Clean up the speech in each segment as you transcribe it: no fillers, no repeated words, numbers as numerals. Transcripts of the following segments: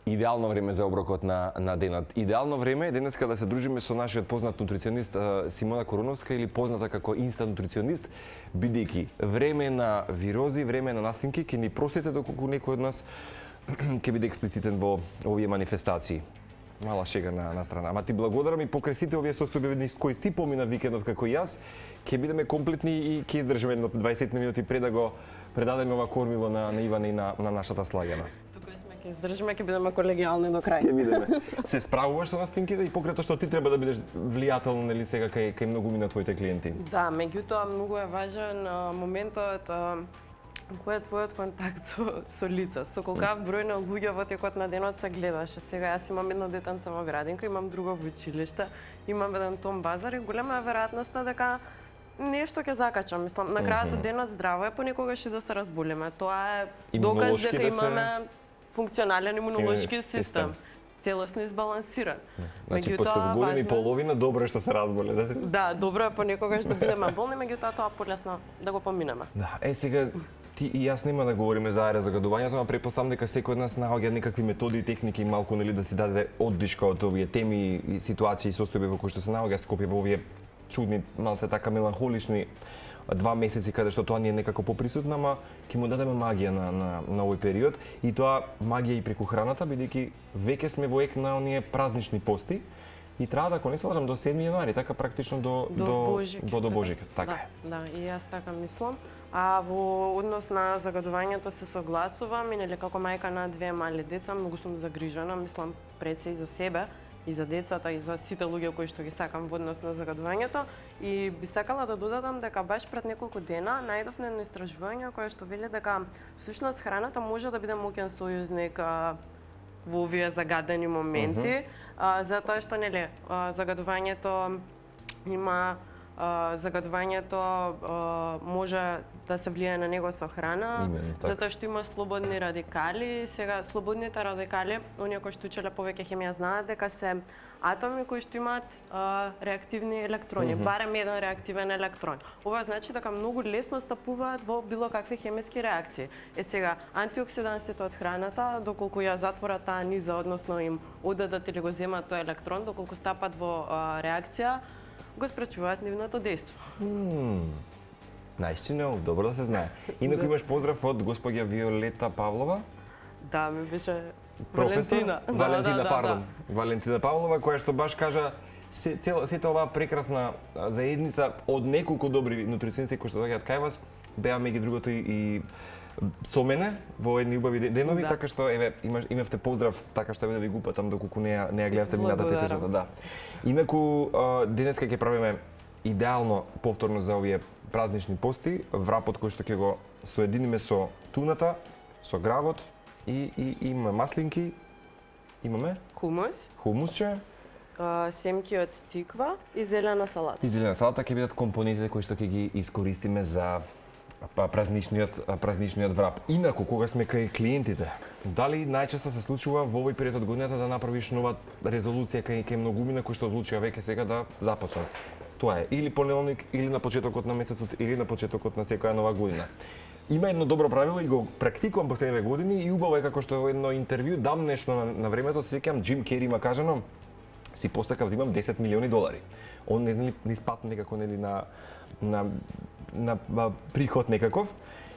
Идеално време за оброкот на денот. Идеално време е денеска да се дружиме со нашиот познат нутриционист Симона Короновска или позната како инста нутриционист, бидејќи време на вирози, време на настимки ќе ни простите доколку некој од нас ќе биде експлицитен во овие манифестации. Мала шега на страна. Ама ти благодарам и покрај сите овие состојби низ кои ти помина викендов како и јас, ќе бидеме комплетни и ќе издржиме едно 20 минути пред да го предадеме ова кормило на Ивана и на нашата Слагена. Ќе издржиме, ќе бидеме колегијални до крај. Ќе бидеме. Се справуваш со настимките и покрај тоа што ти треба да бидеш влијателен нели сега кај многумина на твоите клиенти? Да, меѓутоа многу е важен моментот кој е твојот контакт со лица, со колкав број на луѓе во текот на денот се гледаш. Сега јас имам едно детенце во градинка, имам друго во училиште, имам еден том базар и голема е веројатноста дека нешто ќе закачам. Мислам, на крајот од денот здраво е понекогаш и да се разболиме. Тоа е доказ дека имаме функционален имунолошки систем, целосно избалансиран. Значи, после година и половина добро е што се разболе. Да, добро е понекогаш да бидеме болни, меѓутоа тоа полесно да го поминеме. Да, сега ти и јас нема да говориме за загадувањето, но претпоставам дека секој од нас наоѓа некакви методи и техники малку нели да си даде оддишка од овие теми и ситуации и состојби во кои што се наоѓа Скопје во овие чудни, малце така меланхолични 2 месеци каде што тоа не е некако поприсутно, ама ќе му дадеме магија на овој период и тоа магија и преку храната, бидејќи веќе сме во ек на оние празнични пости и треба да, ако не се лажам, до 7 јануари, така практично до Божик. Така е. Да, и јас така мислам. А во однос на загадувањето се согласувам и нели како мајка на 2 мали деца многу сум загрижена, мислам пред се и за себе и за децата и за сите луѓе кои што ги сакам во однос на загадувањето и би сакала да додадам дека баш пред неколку дена најдовме едно истражување кое што вели дека всушност храната може да биде моќен сојузник во овие загадени моменти, затоа што нели загадувањето има може да се влијае на него со храна, затоа што има слободни радикали. Сега слободните радикали, оние кои што учеле повеќе хемија знаат дека се атоми кои што имаат реактивни електрони, барем еден реактивен електрон. Ова значи дека многу лесно стапуваат во било какви хемиски реакции. Сега антиоксидансите од храната, доколку ја затворат таа низа, односно им одадат или го земат тој електрон, доколку стапат во реакција, го спречуваат нивното дејство. Nice to know, добро да се знае. Инаку имаш поздрав од госпоѓа Виолета Павлова? Да, ми беше Валентина. Валентина Павлова, која што баш кажа сета оваа прекрасна заедница од неколку добри нутриционисти кои што доаѓаат кај вас, беа меѓу другото и со мене во едни убави денови, така што еве имавте поздрав, така што да ви го упатам доколку не ја гледавте минатата епизода, да. Инаку денеска ќе правиме идеално повторно за овие празнични пости, врапот кој што ќе го соединиме со туната, со гравот и имаме маслинки, имаме хумусче, семки од тиква и зелена салата. И зелена салата ќе бидат компонентите кои што ќе ги искористиме за празничниот врап. Инаку, кога сме кај клиентите, дали најчесто се случува во овој период од годината да направиш нова резолуција кај многумина кои што одлучија веќе сега да започнат? Тоа е или понеделник, или на почетокот на месецот, или на почетокот на секоја нова година. Има едно добро правило и го практикувам последниве години и убаво е како што во едно интервју давнешно на времето се сеќавам Джим Кери има кажано си посакав да имам 10 милиони долари. Он не спатна некако нели на приход некаков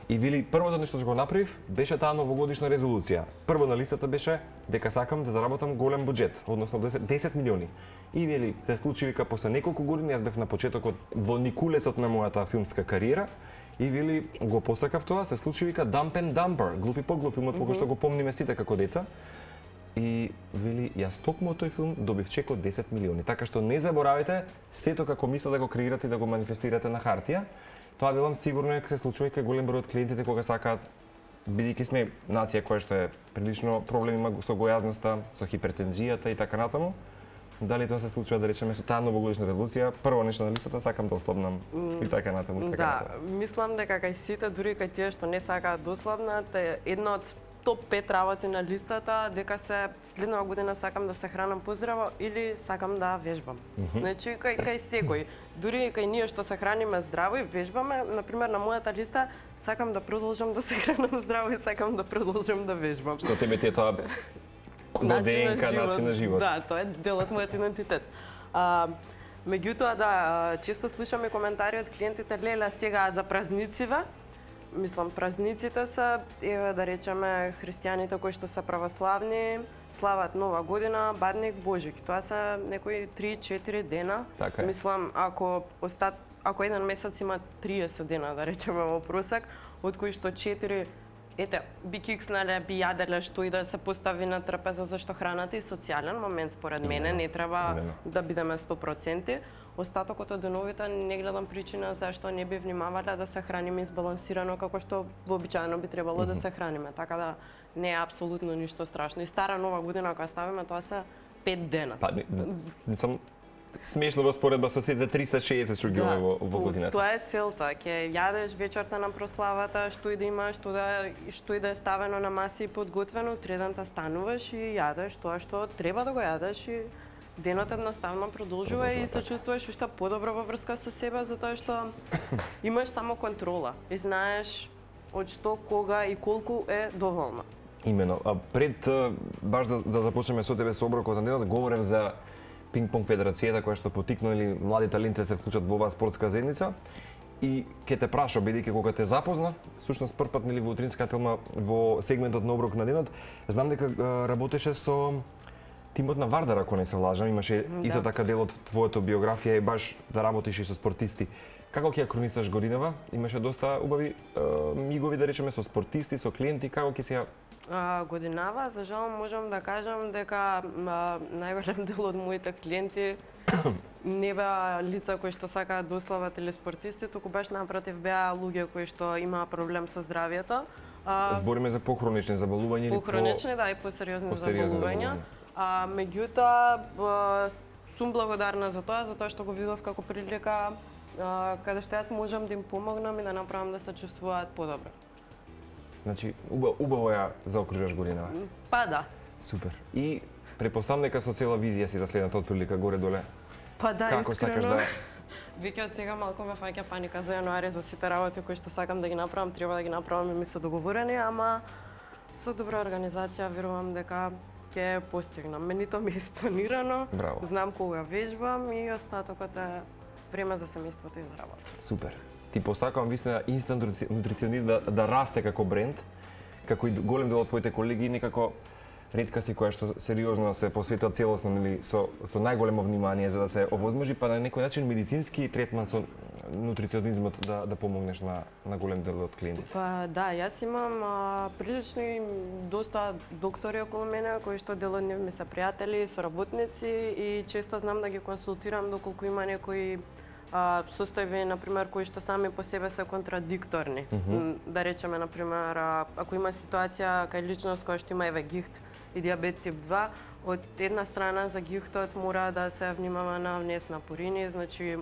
и вели првото нешто што го направив беше таа новогодишна резолуција. Прво на листата беше дека сакам да заработам голем буџет, односно 10 милиони. И вели се случи вика после неколку години, јас бев на почетокот во никулецот на мојата филмска кариера и вели го посакав тоа, се случи вика Dump and Dumper, глупи поглуп филмот кога што го помниме сите како деца. И вели јас токму од тој филм добив чек од 10 милиони. Така што не заборавајте сето како мисла да го креирате и да го манифестирате на хартија. Тоа велам сигурно е се случува и кај голем број од клиентите кога сакаат, бидејќи сме нација која што е прилично проблем има со гојазноста, со хипертензијата и така натаму. Дали тоа се случува да речеме со таа новогодишна резолуција, прво нешто на листата сакам да ослабнам и така натаму. Да, мислам дека кај сите, дури кај тие што не сакаат да ослабнат, едно од топ 5 работи на листата дека се следнава година сакам да се хранам поздраво или сакам да вежбам. Значи кај секој, дури кај ние што се храниме здраво и вежбаме, например на мојата листа сакам да продолжам да се хранам здраво и сакам да продолжам да вежбам. Што тебе ти е тоа начин на живот. Да, тоа е дел од мојот идентитет. Меѓутоа, да, често слушаме коментари од клиентите, леле, сега за празниците, мислам, празниците се, еве да речеме, христијаните кои што се православни, слават Нова година, Бадник, Божик. Тоа се некои 3-4 дена. Така е. Мислам, ако еден месец има 30 дена, да речеме во просек, од кои што 4 ете, би кикснале, би јаделе што и да се постави на трпеза, зашто храната е социјален момент според мене, не треба да бидеме 100%. Остатокот од деновите не гледам причина зашто не би внимавале да се храниме избалансирано како што вообичаено би требало да се храниме. Така да не е апсолутно ништо страшно. И стара Нова година кога ставиме, тоа се 5 дена. Па, не сум смешно во споредба со сите 360 што ги имаме во годината. Тоа е целта, ќе јадеш вечерта на прославата, што и да има, што и да е ставено на маси и подготвено, тредента стануваш и јадеш тоа што треба да го јадеш и денот едноставно продолжува и се чувствуваш уште подобро во врска со себе, затоа што имаш само контрола и знаеш од што, кога и колку е доволно. Имено. А пред баш да започнеме со тебе со оброкот на денот, говорев за Пинг-понг федерацијата која што потикнали млади таленти да се вклучат во оваа спортска заедница. И ќе те праша, бидејќи кога те запозна, всушност прв пат нели во утринска телма во сегментот на оброк на денот, знам дека работеше со тимот на Вардар, ако не се лажам, имаше исто така дел од твојата биографија е баш да работиш и со спортисти. Како ќе ја хронисаш годинава? Имаше доста убави мигови, да речеме, со спортисти, со клиенти, како ќе се годинава, за жал можам да кажам дека најголем дел од моите клиенти не беа лица кои што сакаат да ослават или спортисти, туку баш напротив беа луѓе кои што имаа проблем со здравјето. Збориме за похронични заболувања или похронични, да, и посериозни заболувања. Меѓутоа, сум благодарна за тоа што го видов како прилика каде што јас можам да им помогнам и да направам да се чувствуваат подобро. Значи, убаво ја заокружаш годинава. Па да. Супер. И претпоставам дека со цела визија си за следната отприлика горе-доле. Па да, како искрено. Веќе од сега малку ме фаќа паника за јануари за сите работи кои што сакам да ги направам, треба да ги направам и ми се договорени, ама со добра организација верувам дека ќе постигнам. Менито ми е испланирано, знам кога вежбам и остатокот е време за семејството и за работа. Супер. Ти посакувам вистина инстант нутриционист да расте како бренд, како и голем дел од твоите колеги, некако ретка си која што сериозно се посветува целосно нели со најголемо внимание за да се овозможи па на некој начин медицински третман со нутриционизмот да помогнеш на голем дел од клиентите. Па да, јас имам прилични доста доктори околу мене кои што дел од нив ми се пријатели, соработници и често знам да ги консултирам доколку има некои состојби, например, кои што сами по себе се контрадикторни. Да речеме, например, ако има ситуација кај личност која што има гихт и диабет тип 2, од една страна за гихтот мора да се внимава на внес на пурини, значи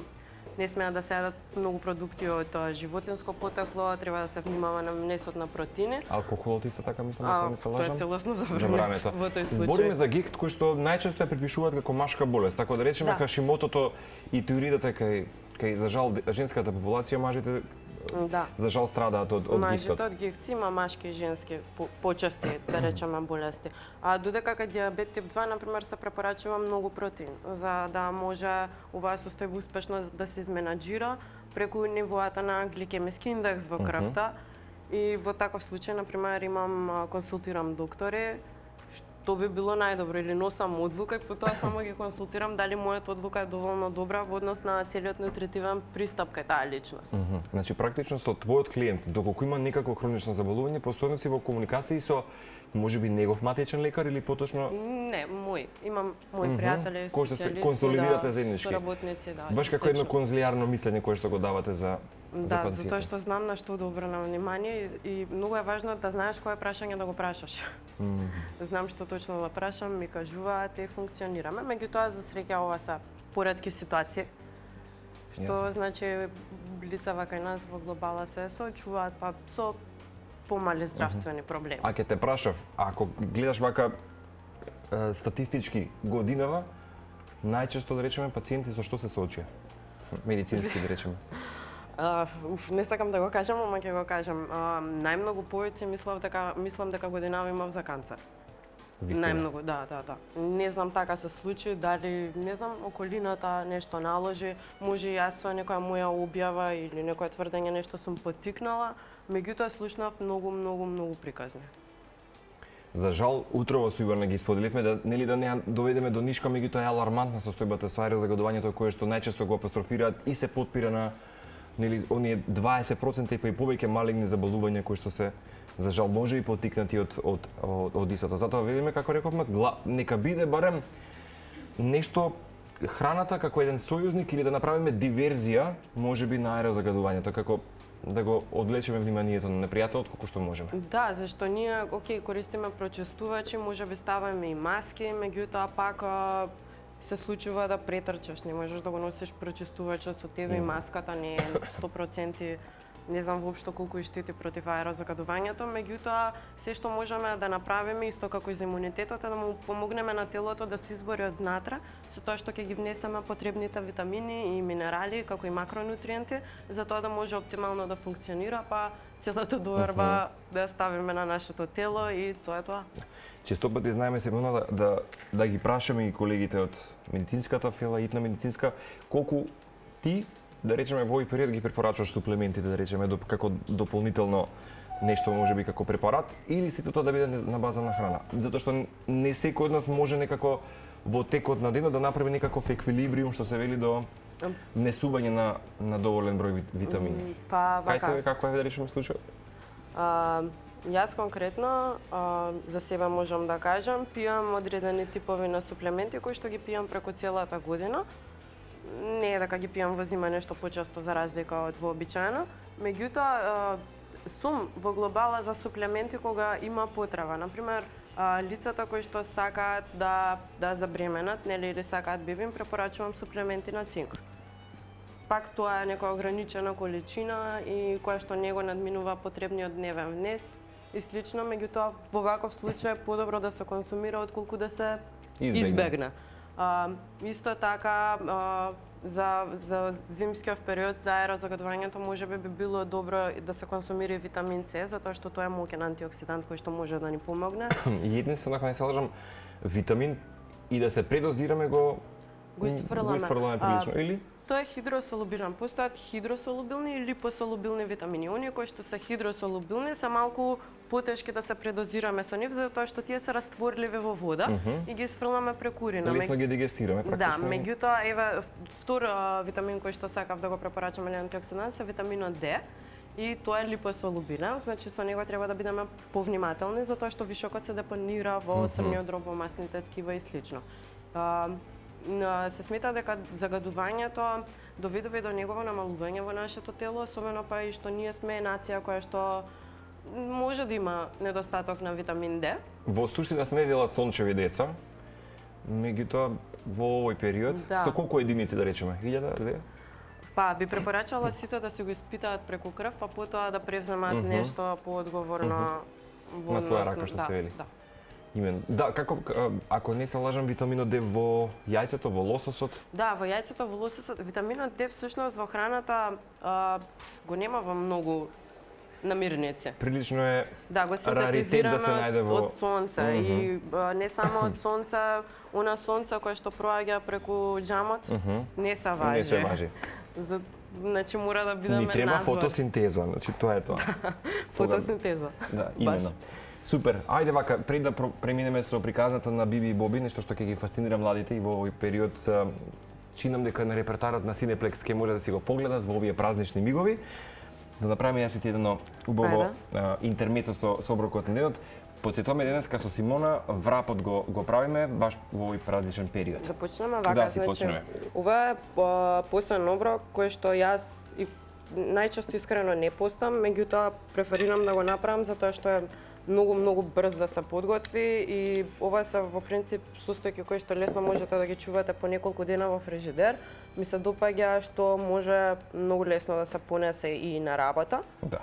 не смеа да се јадат многу продукти од животинско потекло, треба да се внимава на внесот на протеини. Алкохолот исто така мислам дека не се лажам. Тоа е целосно забрането во тој случај. Збориме за гихт кој што најчесто ја припишуваат како машка болест, така да речеме Хашимотото и теоријата кај за жал женската популација, мажите за жал страдаат од гихтот. Мажите од гихт има машки и женски почести, да речеме, болести. А додека кај диабет тип 2, например, се препорачува многу протеин, за да може оваа состојба успешно да се изменаџира преку нивоата на гликемиски индекс во крвта. И во таков случај, например, консултирам доктори, што би било најдобро, или носам одлука и потоа само ги консултирам дали мојата одлука е доволно добра во однос на целиот нутритивен пристап кај таа личност. Значи практично со твојот клиент, доколку има некакво хронично заболување, постојано си во комуникација со можеби негов матичен лекар или поточно? Не, мој. Имам мои пријатели, кои што се консолидирате заеднички. Соработници, да. Баш како едно конзилијарно мислење кое што го давате за Да, затоа што знам на што да обрнам внимание и многу е важно да знаеш кое прашање да го прашаш. Знам што точно да прашам, ми кажуваат и функционираме. Меѓутоа, за среќа, ова се поретки ситуации, што значи лица кај нас во глобала се соочуваат со помали здравствени проблеми. А ќе те прашав, ако гледаш вака статистички годинава, најчесто да речеме пациенти со што се соочија? Медицински да речеме. Не сакам да го кажам, ама ќе го кажам. Најмногу повеќе мислам дека годинава имав за канцер. Најмногу, да. Не знам така се случи, дали, не знам, околината нешто наложи, може и јас со некоја моја објава или некој тврдење нешто сум поттикнала, меѓутоа слушнав многу приказни. За жал, утрово со Ивана ги споделивме да да не доведеме до нишка, меѓутоа е алармантна состојбата со аерозагадувањето кое што најчесто го апострофираат и се потпира на оние 20% и па и повеќе малигни заболувања кои што се за жал може и поттикнати од истото. Затоа видиме како рековме, нека биде барем нешто храната како еден сојузник или да направиме диверзија можеби на аерозагадувањето, како да го одвлечеме вниманието на непријателот колку што можеме. Да, зашто ние користиме прочистувачи, можеби ставаме и маски, меѓутоа пак се случува да претрчаш, не можеш да го носиш прочистувачот со тебе и маската не е 100%. Не знам воопшто колку и штити против аерозагадувањето, меѓутоа се што можеме да направиме исто како и за имунитетот е да му помогнеме на телото да се избори од внатре со тоа што ќе ги внесеме потребните витамини и минерали како и макронутриенти за тоа да може оптимално да функционира, па целата доверба да ја ставиме на нашето тело и тоа е тоа. Често пати знаеме Симона да ги прашаме и колегите од медицинската фила, итна медицинска, колку ти да речеме во овој период ги препорачуваш суплементите, да речеме како дополнително нешто можеби како препарат или сите тоа да биде на база на храна. Затоа што не секој од нас може некако во текот на денот да направи некаков еквилибриум што се вели до внесување на доволен број витамини. Па вака. Како е да речеме случајот? Јас конкретно за себе можам да кажам, пијам одредени типови на суплементи кои што ги пијам преку целата година. Не е дека ги пијам во зима нешто почесто за разлика од вообичаено, меѓутоа сум во глобала за суплементи кога има потреба. Например, лицата кои што сакаат да забременат, нели, или сакаат беби, им препорачувам суплементи на цинк. Пак тоа е некоја ограничена количина и која што не го надминува потребниот дневен внес и слично, меѓутоа во ваков случај подобро да се консумира отколку да се избегне. Исто така за зимскиот период за аерозагадувањето можеби би било добро да се консумира витамин С, затоа што тоа е моќен антиоксидант кој што може да ни помогне. И единствено ако не се лажам, витамин и да се предозираме го изфрламе прилично или? Тоа е хидросолубилен. Постојат хидросолубилни и липосолубилни витамини. Оние кои што се хидросолубилни се малку потешки да се предозираме со нив, затоа што тие се растворливи во вода и ги сфрламе преку урина. Лесно ги дигестираме практично. Да, меѓутоа еве втор витамин кој што сакав да го препорачам или антиоксидант се витаминот D. И тоа е липосолубилен, значи со него треба да бидеме повнимателни затоа што вишокот се депонира во црниот дроб, во масните ткива и слично. Се смета дека загадувањето доведува до негово намалување во нашето тело, особено па и што ние сме нација која што може да има недостаток на витамин D. Во суштина сме велат сончеви деца, меѓутоа во овој период, со колку единици да речеме? 1000, 2? Па би препорачала сите да се го испитаат преку крв, па потоа да превземат нешто поодговорно на своја рака што се вели. Именно. Да, како ако не се лажам, витаминот D во јајцето, во лососот? Да, во јајцето, во лососот, витаминот D всушност во храната го нема во многу намирници. Прилично е го раритет да се најде во од сонце и не само од сонце, она сонце кое што проаѓа преку џамот, не се важи. Не се важи. Значи мора да бидеме надвор. Ни треба фотосинтеза, значи тоа е тоа. Фотосинтеза. Да, именно. Супер. Ајде вака, пред да преминеме со приказната на Биби и Боби, нешто што ќе ги фасцинира младите и во овој период, чинам дека на репертарот на Cineplex ќе може да си го погледат во овие празнични мигови. Да направиме јас и ти едно убаво интермецо со оброкот на денот. Потсетуваме денеска со Симона, врапот го правиме баш во овој празничен период. Да почнеме вака, значи ова е посебен оброк кој што јас најчесто искрено не постам, меѓутоа преферирам да го направам затоа што е многу брз да се подготви и ова се во принцип состојки кои што лесно можете да ги чувате по неколку дена во фрижидер. Ми се допаѓа што може многу лесно да се понесе и на работа. Да.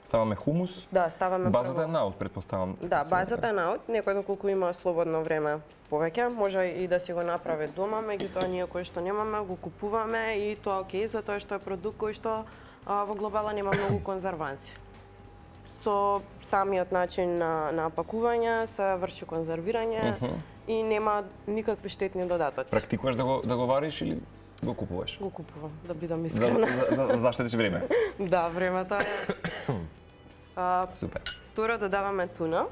Ставаме хумус. Да, ставаме базата е наут, претпоставам. Да, базата е наут. Некој доколку има слободно време повеќе, може и да си го направи дома, меѓутоа ние кои што немаме го купуваме и тоа окей, затоа што е продукт кој што во глобала нема многу конзерванси. со самиот начин на пакување се врши конзервирање и нема никакви штетни додатоци. Практикуваш да го вариш или го купуваш? Го купувам, да бидам искрена. За заштедиш време. Да, времето е. Супер. Второ, додаваме туна.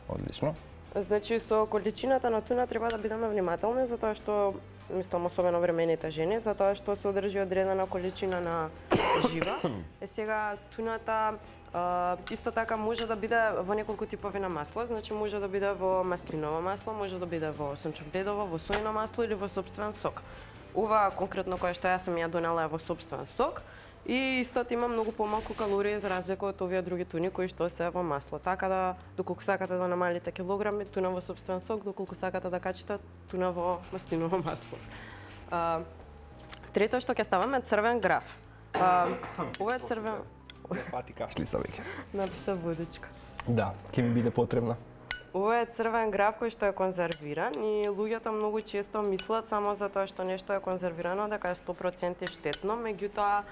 Одлично. Значи, со количината на туна треба да бидеме внимателни, затоа што, мислам, особено времените жени, затоа што се одржи одредена количина на жива. Сега, туната исто така може да биде во неколку типови на масло, значи може да биде во маслиново масло, може да биде во сончогледово, во сојно масло или во сопствен сок. Ова конкретно кое што јас сум ја донела е во сопствен сок и истото има многу помалку калории за разлика од овие други туни кои што се во масло. Така да, доколку сакате да намалите килограми, туна во сопствен сок, доколку сакате да качите, туна во маслиново масло. Трето што ќе ставаме црвен граф. Ова е црвен... Фати кашлица веќе. Написа водичка. Да, ќе ми биде потребна. Ова е црвен граф кој што е конзервиран и луѓето многу често мислат само затоа што нешто е конзервирано дека е 100% штетно, меѓутоа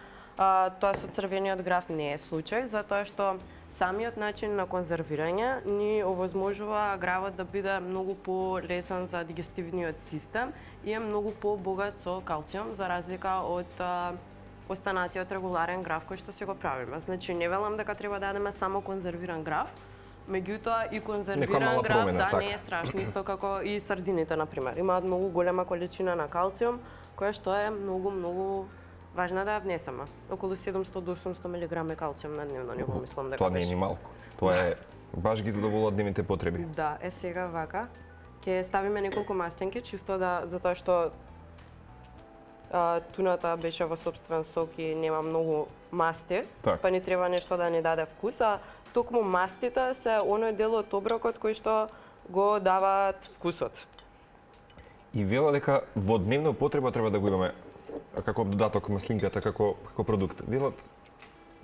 тоа со црвениот граф не е случај, затоа што самиот начин на конзервирање ни овозможува гравот да биде многу полесен за дигестивниот систем и е многу побогат со калциум за разлика од останатиот регуларен граф кој што си го правиме. Значи не велам дека треба да ядеме само конзервиран граф, меѓутоа и конзервиран граф да не е страшно, исто како и сардините на пример. Имаат многу голема количина на калциум која што е многу важна да ја внесеме. Околу 700 до 800 мг калциум на дневно ниво, мислам дека тоа не е ни малку. Тоа е баш ги задоволува дневните потреби. Да, сега вака ќе ставиме неколку мастенки чисто да затоа што туната беше во сопствен сок и нема многу масти, па ни треба нешто да ни даде вкус, а токму мастите се оној дел од оброкот кој што го даваат вкусот. И вела дека во дневна употреба треба да го имаме како додаток маслинката како продукт. Велат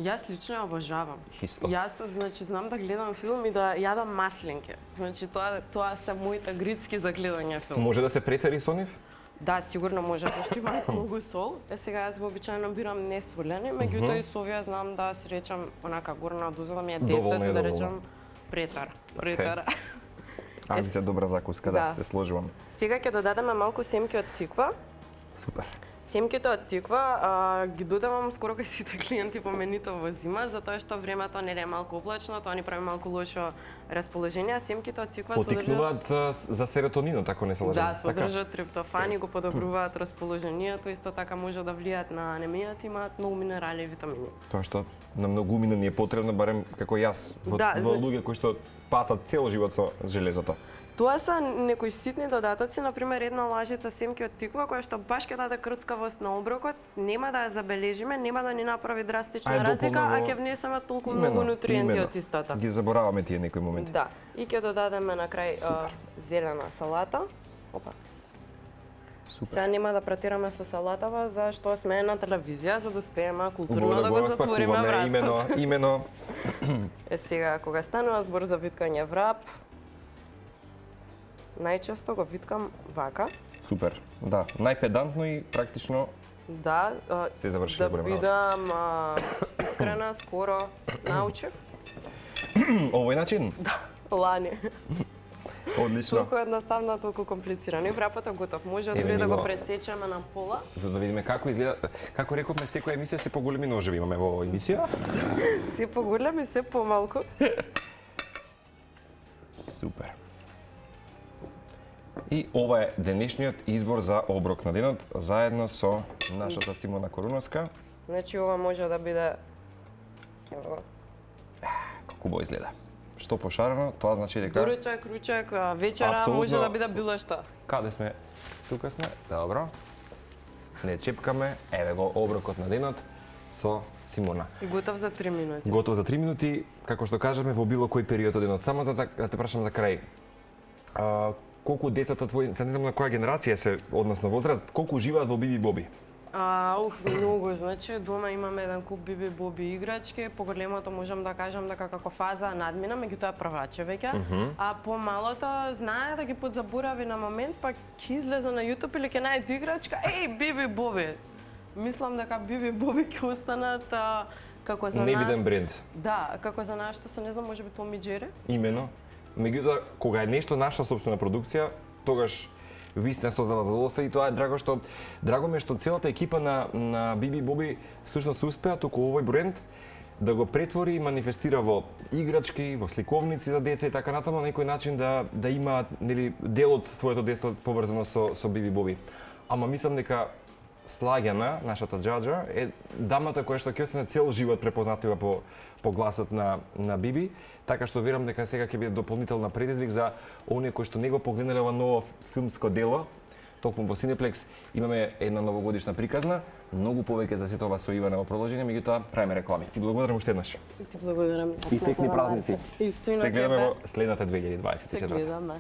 Јас лично ја обожавам. Хисто. Јас, значи, знам да гледам филм и да јадам маслинки. Значи, тоа се моите грицки за гледање филм. Може да се префери со нив? Да, сигурно може, зашто имаат многу сол. Сега јас вообичаено бирам несолени, меѓутоа и со овие знам да си речам онака горна доза да ми е 10, да речам претар. Азица добра закуска, да, се сложувам. Сега ќе додадеме малку семки од тиква. Супер. Семките од тиква ги додавам скоро кај сите клиенти по менито во зима, затоа што времето не е малку облачно, тоа ни прави малку лошо расположение, а семките од тиква потикнуваат за серотонинот, ако не се лажам. Да, содржат триптофан и го подобруваат расположението, исто така може да влијаат на анемијата, имаат многу минерали и витамини. Тоа што на многумина ни е потребно, барем како јас, во луѓе кои што патат цел живот со железото. Тоа се некои ситни додатоци, например една лажица семки од тиква која што баш ќе даде крцкавост на оброкот, нема да ја забележиме, нема да ни направи драстична разлика, а ќе внесеме толку многу нутриенти од истата. Ги забораваме тие некои моменти. Да, и ќе додадеме на крај зелена салата. Опа. Супер. Сега нема да претераме со салатава, зашто сме на телевизија, за да успееме културно да го затвориме вратот. Имено. Сега, кога станува збор за виткање врап, најчесто го виткам вака. Супер, да. Најпедантно и практично да да бидам искрена, скоро научив. Овој начин? Да, лани. Одлично. Толку едноставно, толку комплицирано. И врапот е готов. Може дури да го пресечеме на пола. За да видиме како изгледа. Како рековме, секоја емисија се поголеми ножеви имаме во оваа емисија. Се поголеми, се помалку. Супер. И ова е денешниот избор за оброк на денот, заедно со нашата Симона Коруновска. Значи, ова може да биде... Ево. Како бо изгледа. Што пошарено, тоа значи дека... Доручак, ручак, вечера, може да биде било што. Каде сме? Тука сме. Добро. Не чепкаме. Еве го оброкот на денот со Симона. И готов за 3 минути. Готов за 3 минути, како што кажаме, во било кој период од денот. Само за да те прашам за крај. Колку децата твои, се не знам на која генерација се, односно возраст, колку живеат во Биби Боби? Многу, значи дома имаме еден куп Биби Боби играчки, поголемото можам да кажам дека како фаза надмина, меѓутоа прваче веќе, а помалото знае да ги подзаборави на момент, па ќе излезе на YouTube или ќе најде играчка, еј, Биби Боби! мислам дека Биби Боби ќе останат како за нас... Невиден бренд. Да, како за нас што се не знам, можеби Том и Джери. Имено. Меѓутоа, кога е нешто наша собствена продукција, тогаш вистина создава задоволство и тоа е драго ми е што целата екипа на Биби Боби всушност успеа туку овој бренд да го претвори и манифестира во играчки, во сликовници за деца и така натаму на некој начин да има нели дел од своето детство поврзано со Биби Боби. Ама мислам дека Слагјана, нашата џаџа, е дамата која што ќе остане цел живот препознатлива по гласот на Биби, така што верам дека сега ќе биде дополнителна предизвик за оние кои што не го погледнале ова ново филмско дело. Токму во Синеплекс имаме една новогодишна приказна, многу повеќе за сето ова со Ивана во продолжение, меѓутоа правиме реклами. Ти благодарам уште еднаш. Ти благодарам. И среќни празници. Истина. Се гледаме во следната 2024. Се гледаме.